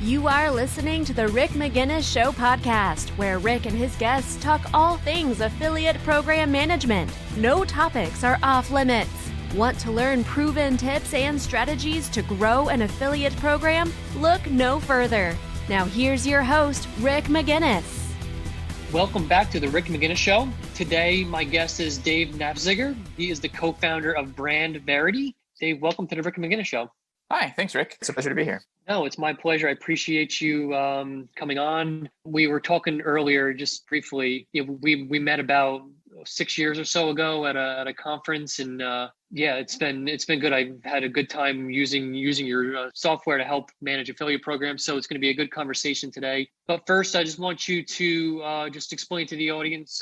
You are listening to the Rick Magennis Show podcast, where Rick and his guests talk all things affiliate program management. No topics are off limits. Want to learn proven tips and strategies to grow an affiliate program? Look no further. Now here's your host, Rick Magennis. Welcome back to the Rick Magennis Show. Today, my guest is Dave Nafziger. He is the co-founder of Brand Verity. Dave, welcome to the Rick Magennis Show. Hi, thanks, Rick. It's a pleasure to be here. No, it's my pleasure. I appreciate you coming on. We were talking earlier, just briefly. We met about 6 years or so ago at a conference, and it's been good. I've had a good time using your software to help manage affiliate programs. So it's going to be a good conversation today. But first, I just want you to just explain to the audience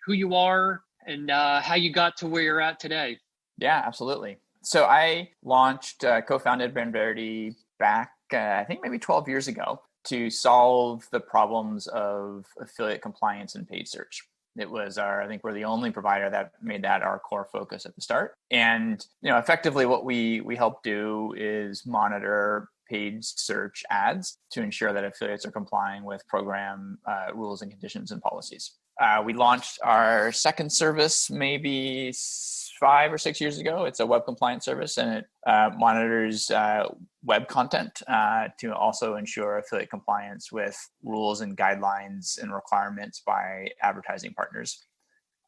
who you are and how you got to where you're at today. Yeah, absolutely. So I launched, co-founded Brand Verity back, I think maybe 12 years ago to solve the problems of affiliate compliance and paid search. It was I think we're the only provider that made that our core focus at the start. And, effectively what we help do is monitor paid search ads to ensure that affiliates are complying with program rules and conditions and policies. We launched our second service maybe 5 or 6 years ago. It's a web compliance service, and it monitors web content to also ensure affiliate compliance with rules and guidelines and requirements by advertising partners.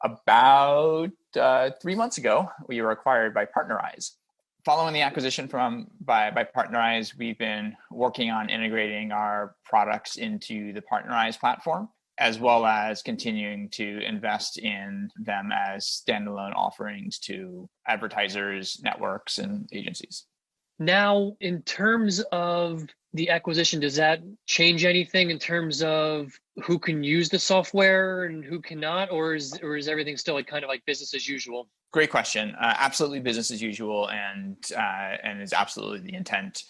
About 3 months ago, we were acquired by Partnerize. Following the acquisition by Partnerize, we've been working on integrating our products into the Partnerize platform, as well as continuing to invest in them as standalone offerings to advertisers, networks, and agencies. Now, in terms of the acquisition, does that change anything in terms of who can use the software and who cannot, or is everything still kind of like business as usual? Great question. Absolutely business as usual, and is absolutely the intent.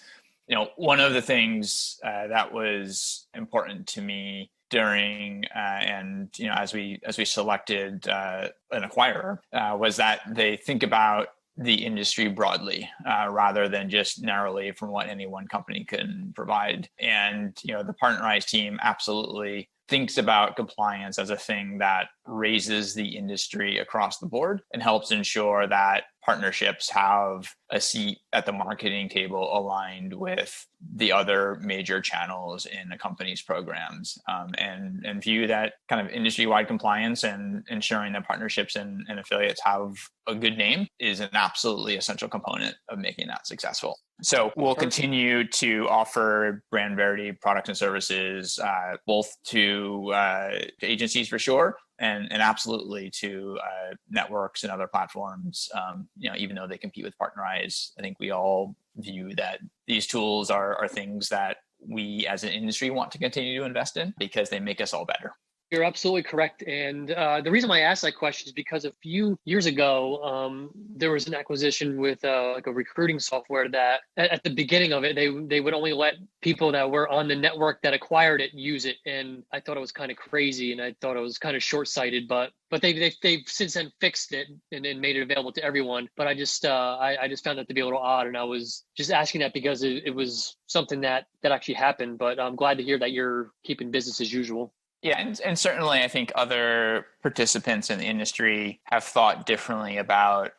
One of the things that was important to me during as we selected an acquirer was that they think about the industry broadly rather than just narrowly from what any one company can provide. And the Partnerize team absolutely thinks about compliance as a thing that raises the industry across the board and helps ensure that partnerships have a seat at the marketing table aligned with the other major channels in a company's programs, and view that kind of industry-wide compliance and ensuring that partnerships and affiliates have a good name is an absolutely essential component of making that successful. So we'll continue to offer Brand Verity products and services, both to agencies for sure, and absolutely to networks and other platforms. Even though they compete with Partnerize, I think we all view that these tools are things that we as an industry want to continue to invest in because they make us all better. You're absolutely correct. And the reason why I asked that question is because a few years ago, there was an acquisition with like a recruiting software that at the beginning of it, they would only let people that were on the network that acquired it use it. And I thought it was kind of crazy, and I thought it was kind of short-sighted, but they've since then fixed it and made it available to everyone. But I just found that to be a little odd, and I was just asking that because it was something that actually happened. But I'm glad to hear that you're keeping business as usual. Yeah, and certainly I think other participants in the industry have thought differently about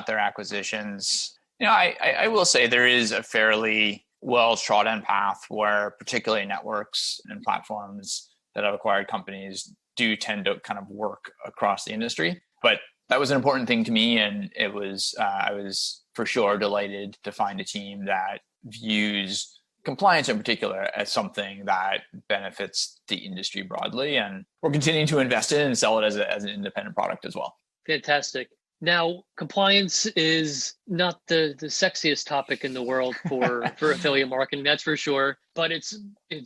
their acquisitions. I will say there is a fairly well-trodden path where particularly networks and platforms that have acquired companies do tend to kind of work across the industry. But that was an important thing to me, and it was I was for sure delighted to find a team that views compliance in particular as something that benefits the industry broadly, and we're continuing to invest in and sell it as an independent product as well. Fantastic. Now, compliance is not the sexiest topic in the world for affiliate marketing, that's for sure, but it's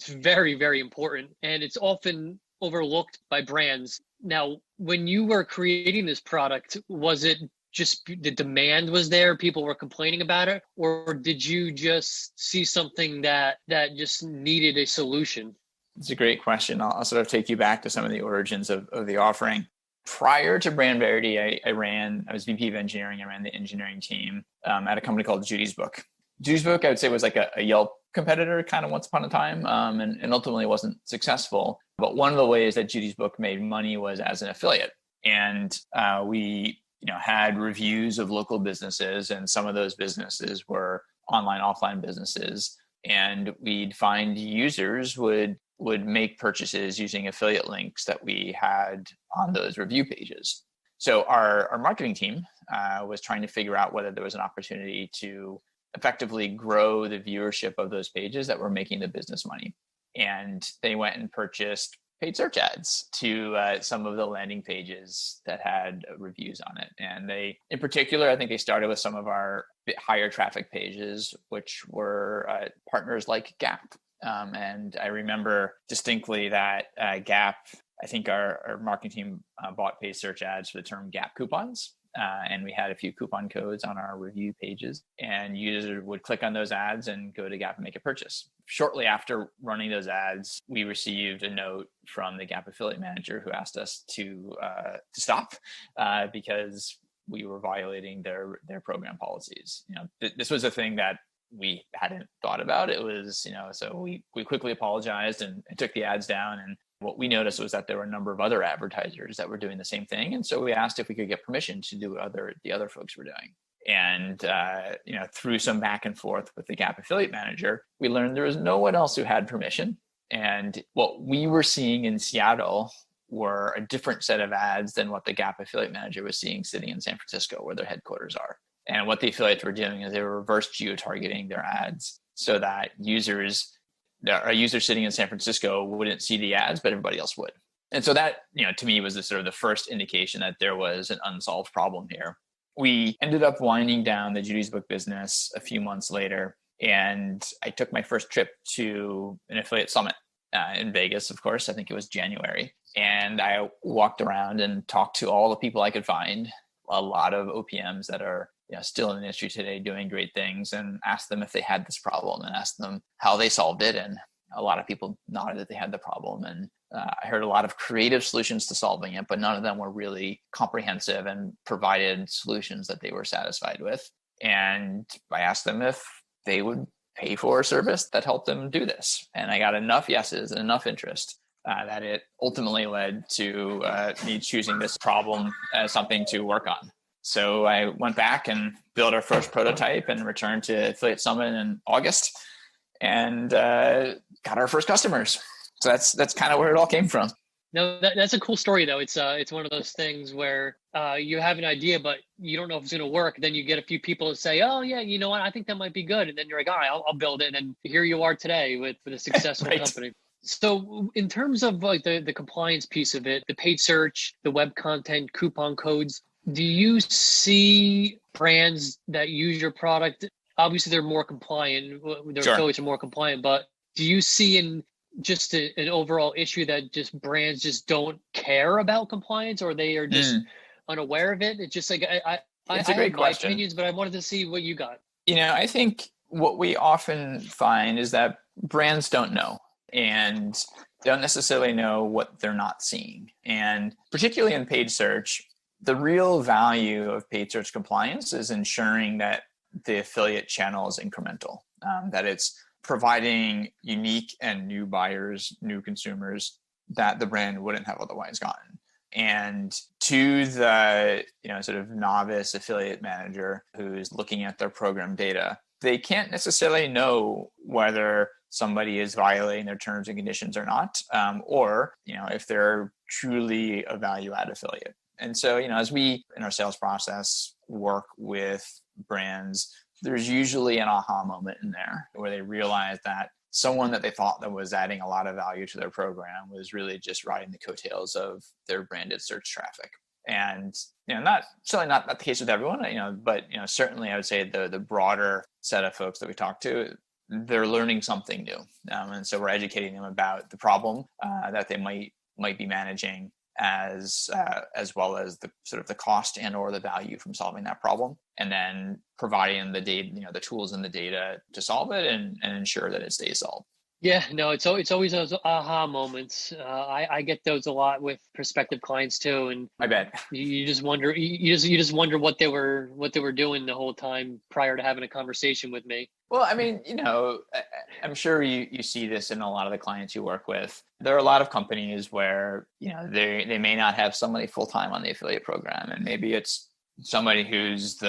very, very important, and it's often overlooked by brands. Now, when you were creating this product, was it just the demand was there, people were complaining about it, or did you just see something that just needed a solution? It's a great question. I'll sort of take you back to some of the origins of the offering. Prior to Brand Verity, I was VP of engineering. I ran the engineering team at a company called Judy's Book. Judy's Book, I would say, was like a Yelp competitor kind of once upon a time, and ultimately wasn't successful. But one of the ways that Judy's book made money was as an affiliate. And we had reviews of local businesses, and some of those businesses were online, offline businesses. And we'd find users would make purchases using affiliate links that we had on those review pages. So our marketing team was trying to figure out whether there was an opportunity to effectively grow the viewership of those pages that were making the business money. And they went and purchased paid search ads to some of the landing pages that had reviews on it. And they, in particular, I think they started with some of our higher traffic pages, which were partners like Gap. And I remember distinctly that Gap, I think our marketing team bought paid search ads for the term Gap coupons. And we had a few coupon codes on our review pages, and users would click on those ads and go to Gap and make a purchase. Shortly after running those ads, we received a note from the Gap affiliate manager who asked us to stop because we were violating their program policies. This was a thing that we hadn't thought about. It was, so we quickly apologized and took the ads down. And what we noticed was that there were a number of other advertisers that were doing the same thing. And so we asked if we could get permission to do what the other folks were doing. And, through some back and forth with the Gap affiliate manager, we learned there was no one else who had permission. And what we were seeing in Seattle were a different set of ads than what the Gap affiliate manager was seeing sitting in San Francisco, where their headquarters are. And what the affiliates were doing is they were reverse geo-targeting their ads so that a user sitting in San Francisco wouldn't see the ads, but everybody else would. And so that, to me was the first indication that there was an unsolved problem here. We ended up winding down the Judy's Book business a few months later, and I took my first trip to an affiliate summit in Vegas, of course. I think it was January. And I walked around and talked to all the people I could find, a lot of OPMs that are still in the industry today doing great things, and asked them if they had this problem and asked them how they solved it. And a lot of people nodded that they had the problem. And I heard a lot of creative solutions to solving it, but none of them were really comprehensive and provided solutions that they were satisfied with. And I asked them if they would pay for a service that helped them do this. And I got enough yeses and enough interest that it ultimately led to me choosing this problem as something to work on. So I went back and built our first prototype and returned to Affiliate Summit in August and got our first customers. So that's kind of where it all came from. No, that's a cool story though. It's one of those things where you have an idea, but you don't know if it's going to work. Then you get a few people to say, "Oh yeah, you know what? I think that might be good." And then you're like, "All right, I'll build it." And then here you are today with a successful Right. company. So in terms of like the compliance piece of it, the paid search, the web content, coupon codes, do you see brands that use your product? Obviously, they're more compliant. Their Sure. affiliates are more compliant, but do you see an overall issue that just brands just don't care about compliance, or they are just unaware of it? It's just like I It's a great have my question. opinions, but I wanted to see what you got. I think what we often find is that brands don't know and don't necessarily know what they're not seeing. And particularly in paid search, the real value of paid search compliance is ensuring that the affiliate channel is incremental, that it's providing unique and new buyers, new consumers that the brand wouldn't have otherwise gotten. And to the sort of novice affiliate manager who's looking at their program data, they can't necessarily know whether somebody is violating their terms and conditions or not, or if they're truly a value-add affiliate. And so, as we in our sales process work with brands, there's usually an aha moment in there where they realize that someone that they thought that was adding a lot of value to their program was really just riding the coattails of their branded search traffic. And not the case with everyone, but certainly I would say the broader set of folks that we talk to, they're learning something new, and so we're educating them about the problem that they might be managing, as well as the sort of the cost and or the value from solving that problem, and then providing the data, the tools and the data to solve it and ensure that it stays solved. Yeah, no, it's always those aha moments. I get those a lot with prospective clients too, and I bet you just wonder you just wonder what they were doing the whole time prior to having a conversation with me. Well, I mean, I'm sure you see this in a lot of the clients you work with. There are a lot of companies where, they may not have somebody full-time on the affiliate program. And maybe it's somebody who's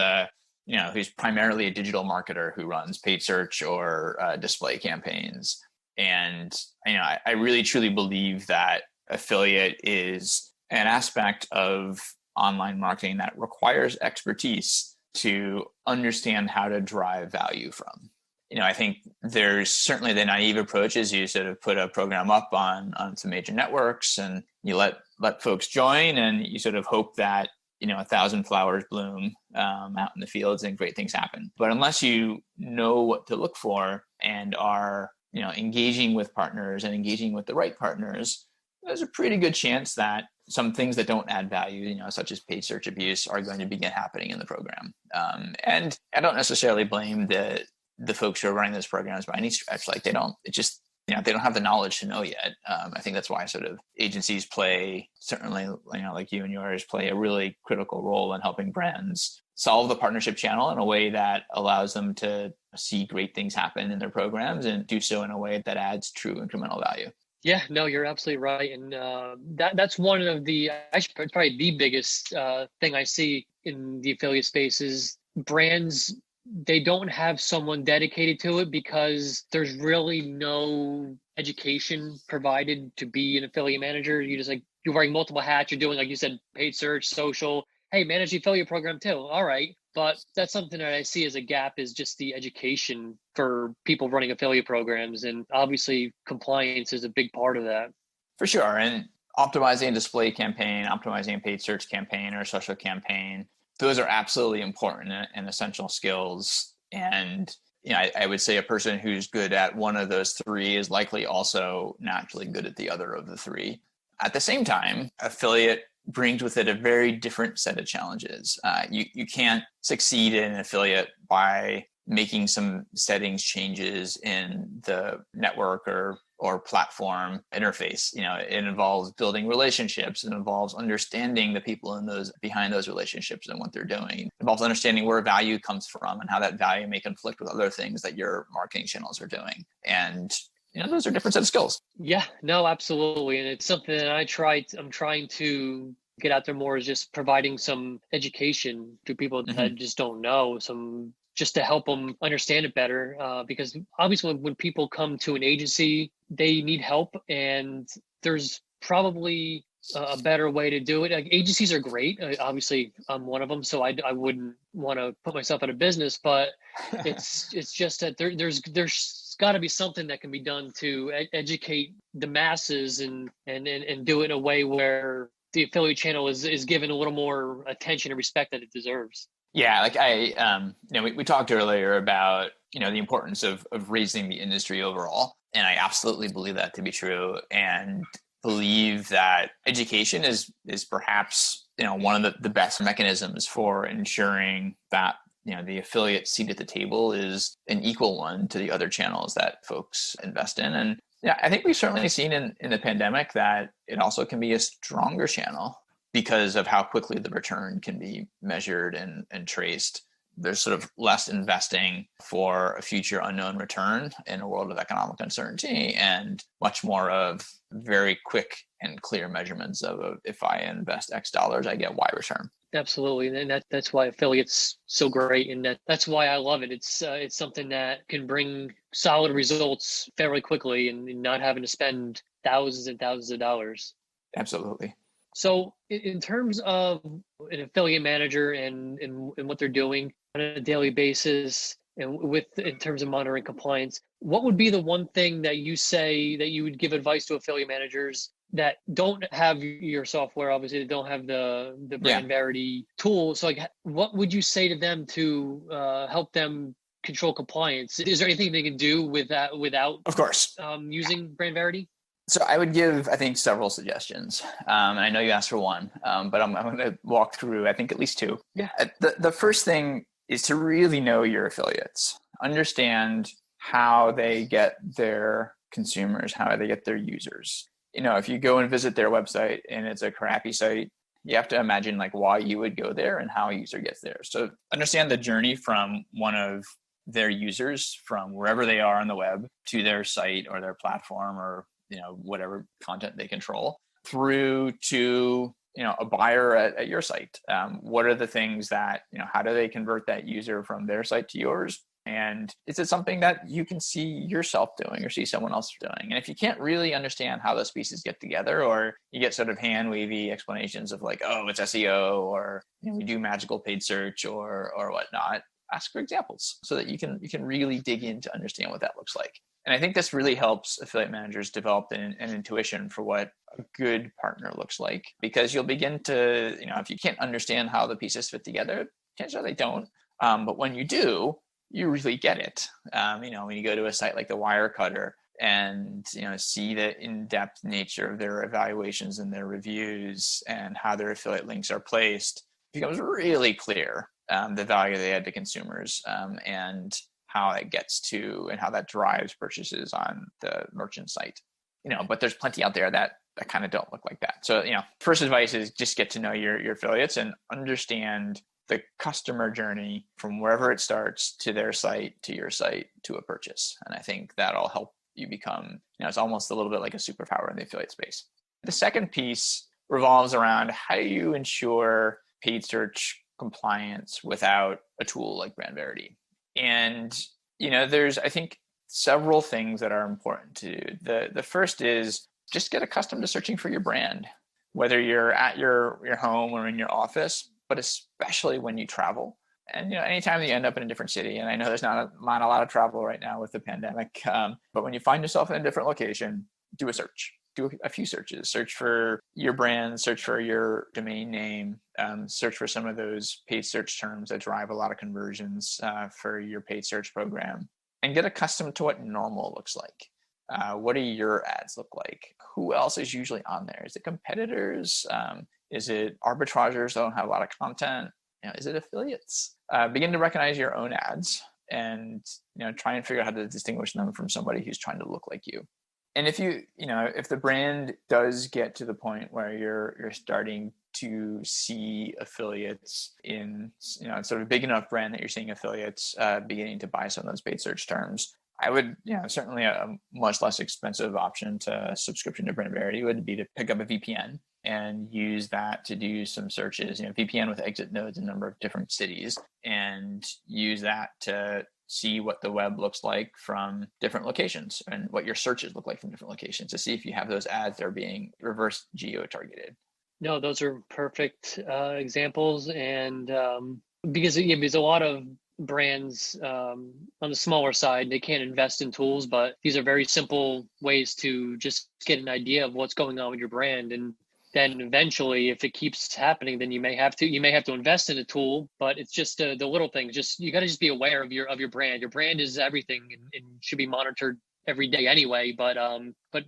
who's primarily a digital marketer who runs paid search or display campaigns. And, I really truly believe that affiliate is an aspect of online marketing that requires expertise to understand how to drive value from. I think there's certainly the naive approach is you sort of put a program up on some major networks and you let folks join and you sort of hope that, 1,000 flowers bloom out in the fields and great things happen. But unless you know what to look for and are, engaging with partners and engaging with the right partners, there's a pretty good chance that some things that don't add value, such as paid search abuse, are going to begin happening in the program. And I don't necessarily blame the folks who are running those programs by any stretch. Like they don't have the knowledge to know yet. I think that's why sort of agencies play, certainly, like you and yours, play a really critical role in helping brands solve the partnership channel in a way that allows them to see great things happen in their programs and do so in a way that adds true incremental value. Yeah, no, you're absolutely right. And that's one of probably the biggest thing I see in the affiliate space is brands, they don't have someone dedicated to it because there's really no education provided to be an affiliate manager. You're wearing multiple hats. You're doing, like you said, paid search, social. Hey, manage the affiliate program too. All right. But that's something that I see as a gap is just the education for people running affiliate programs. And obviously compliance is a big part of that. For sure. And optimizing a display campaign, optimizing a paid search campaign or a social campaign, those are absolutely important and essential skills. And I would say a person who's good at one of those three is likely also naturally good at the other of the three. At the same time, affiliate brings with it a very different set of challenges. You can't succeed in an affiliate by making some settings changes in the network or platform interface. It involves building relationships. It involves understanding the people behind those relationships and what they're doing. It involves understanding where value comes from and how that value may conflict with other things that your marketing channels are doing. And those are different set of skills. Yeah, no, absolutely. And it's something that I'm trying to get out there more, is just providing some education to people that just don't know, just to help them understand it better. Because obviously when people come to an agency, they need help, and there's probably a better way to do it. Like, agencies are great. Obviously I'm one of them, so I wouldn't want to put myself out of business, but it's just that there's got to be something that can be done to educate the masses and do it in a way where the affiliate channel is given a little more attention and respect that it deserves. Yeah, like we talked earlier about, the importance of raising the industry overall. And I absolutely believe that to be true, and believe that education is perhaps, one of the best mechanisms for ensuring that, the affiliate seat at the table is an equal one to the other channels that folks invest in. And yeah, I think we've certainly seen in the pandemic that it also can be a stronger channel because of how quickly the return can be measured and traced. There's sort of less investing for a future unknown return in a world of economic uncertainty, and much more of very quick and clear measurements of if I invest X dollars, I get Y return. Absolutely. And that's why affiliate's so great. And that's why I love it. It's something that can bring solid results fairly quickly and not having to spend thousands and thousands of dollars. Absolutely. So in terms of an affiliate manager and what they're doing on a daily basis, and in terms of monitoring compliance, what would be the one thing that you say that you would give advice to affiliate managers that don't have your software? Obviously, they don't have the brand Verity tool. So, like, what would you say to them to help them control compliance? Is there anything they can do with that without, of course, using brand Verity? So I would give, I think, several suggestions. And I know you asked for one, but I'm going to walk through, I think, at least two. Yeah. The first thing is to really know your affiliates. Understand how they get their consumers, how they get their users. If you go and visit their website and it's a crappy site, you have to imagine like why you would go there and how a user gets there. So understand the journey from one of their users from wherever they are on the web to their site or their platform or, whatever content they control through to, a buyer at your site. What are the things that, how do they convert that user from their site to yours? And is it something that you can see yourself doing or see someone else doing? And if you can't really understand how those pieces get together, or you get sort of hand wavy explanations of like, oh, it's SEO, or we do magical paid search or whatnot, ask for examples so that you can really dig in to understand what that looks like. And I think this really helps affiliate managers develop an intuition for what a good partner looks like, because you'll begin to, if you can't understand how the pieces fit together, chances are they don't. But when you do, you really get it. When you go to a site like the Wirecutter and, see the in-depth nature of their evaluations and their reviews and how their affiliate links are placed, it becomes really clear the value they add to consumers and how it gets to and how that drives purchases on the merchant site. But there's plenty out there that kind of don't look like that. So, first advice is just get to know your affiliates and understand the customer journey from wherever it starts to their site, to your site, to a purchase. And I think that'll help you become, it's almost a little bit like a superpower in the affiliate space. The second piece revolves around how do you ensure paid search compliance without a tool like Brand And, there's, I think, several things that are important to do. The first is just get accustomed to searching for your brand, whether you're at your home or in your office, but especially when you travel. And, anytime that you end up in a different city, and I know there's not a lot of travel right now with the pandemic, but when you find yourself in a different location, do a search. Do a few searches. Search for your brand, search for your domain name, search for some of those paid search terms that drive a lot of conversions for your paid search program, and get accustomed to what normal looks like. What do your ads look like? Who else is usually on there? Is it competitors? Is it arbitrageurs that don't have a lot of content? Is it affiliates? Begin to recognize your own ads and try and figure out how to distinguish them from somebody who's trying to look like you. And if if the brand does get to the point where you're starting to see affiliates in, it's sort of a big enough brand that you're seeing affiliates beginning to buy some of those paid search terms, I would, certainly a much less expensive option to subscription to Brand would be to pick up a VPN and use that to do some searches, VPN with exit nodes in a number of different cities, and use that to see what the web looks like from different locations and what your searches look like from different locations to see if you have those ads that are being reverse geo-targeted. No, those are perfect examples. And because a lot of brands on the smaller side, they can't invest in tools, but these are very simple ways to just get an idea of what's going on with your brand. And then eventually, if it keeps happening, then you may have to invest in a tool. But it's just the little things. Just you got to just be aware of your brand. Your brand is everything and should be monitored every day anyway. But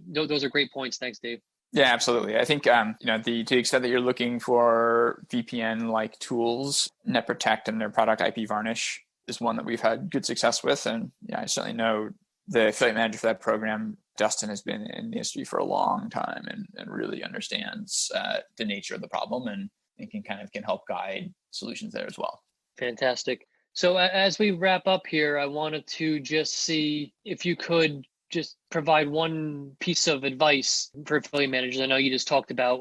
those are great points. Thanks, Dave. Yeah, absolutely. I think to the extent that you're looking for VPN-like tools, NetProtect and their product IP Varnish is one that we've had good success with, and I certainly know the affiliate manager for that program, Dustin, has been in the industry for a long time and really understands the nature of the problem and can help guide solutions there as well. Fantastic. So as we wrap up here, I wanted to just see if you could just provide one piece of advice for affiliate managers. I know you just talked about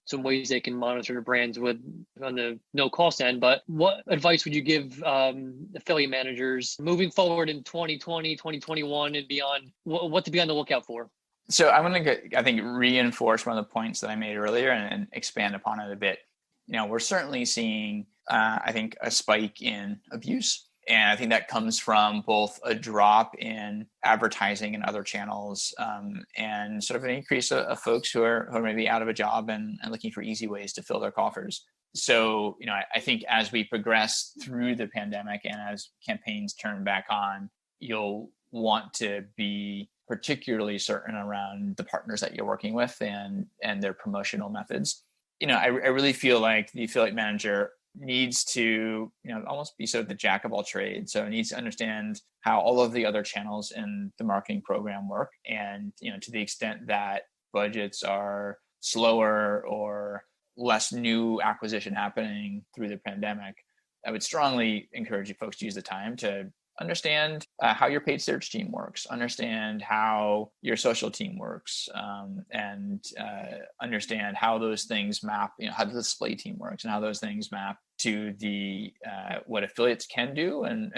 some ways they can monitor their brands on the no cost end, but what advice would you give affiliate managers moving forward in 2020, 2021 and beyond, what to be on the lookout for? So I want to, reinforce one of the points that I made earlier and expand upon it a bit. We're certainly seeing, a spike in abuse. And I think that comes from both a drop in advertising and other channels and sort of an increase of folks who are maybe out of a job and looking for easy ways to fill their coffers. So, I think as we progress through the pandemic and as campaigns turn back on, you'll want to be particularly certain around the partners that you're working with and their promotional methods. I really feel like the affiliate manager needs to, almost be sort of the jack of all trades. So it needs to understand how all of the other channels in the marketing program work. And, to the extent that budgets are slower or less new acquisition happening through the pandemic, I would strongly encourage you folks to use the time to understand how your paid search team works, understand how your social team works, and understand how those things map, how the display team works and how those things map to the what affiliates can do and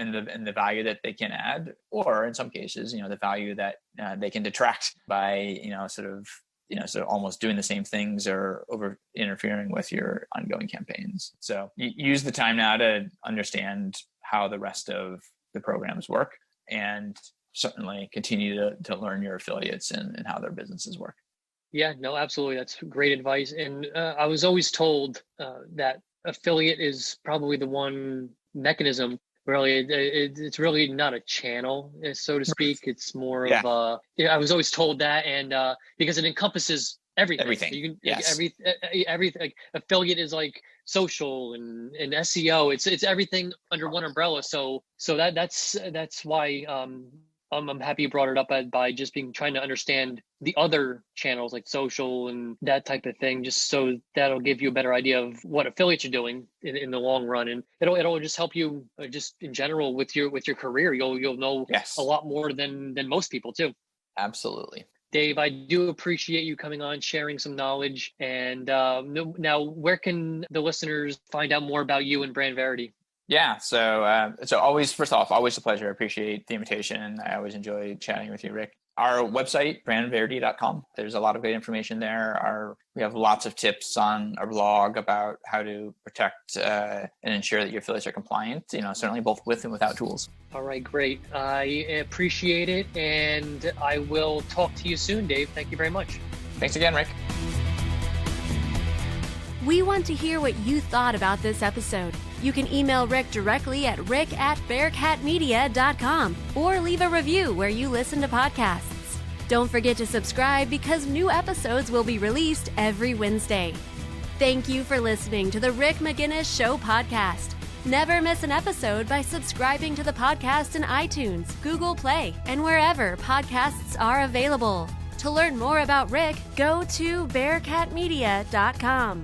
the value that they can add, or in some cases, the value that they can detract by, sort of almost doing the same things or over interfering with your ongoing campaigns. So use the time now to understand how the rest of the programs work, and certainly continue to learn your affiliates and how their businesses work. Yeah, no, absolutely. That's great advice. And I was always told that affiliate is probably the one mechanism. Really, it's really not a channel, so to speak. It's more of I was always told that, and because it encompasses everything. So you can, yes. everything. Like, affiliate is like social and SEO. It's everything under one umbrella. So that's why I'm happy you brought it up by just trying to understand the other channels like social and that type of thing, just so that'll give you a better idea of what affiliates are doing in the long run, and it'll just help you just in general with your career. You'll know a lot more than most people too. Absolutely. Dave, I do appreciate you coming on, sharing some knowledge. And now, where can the listeners find out more about you and Brand Verity? Yeah, so always, first off, always a pleasure. I appreciate the invitation. I always enjoy chatting with you, Rick. Our website, brandverity.com. There's a lot of great information there. We have lots of tips on our blog about how to protect and ensure that your affiliates are compliant, certainly both with and without tools. All right, great. I appreciate it. And I will talk to you soon, Dave. Thank you very much. Thanks again, Rick. We want to hear what you thought about this episode. You can email Rick directly at rick@bearcatmedia.com or leave a review where you listen to podcasts. Don't forget to subscribe because new episodes will be released every Wednesday. Thank you for listening to the Rick Magennis Show podcast. Never miss an episode by subscribing to the podcast in iTunes, Google Play, and wherever podcasts are available. To learn more about Rick, go to bearcatmedia.com.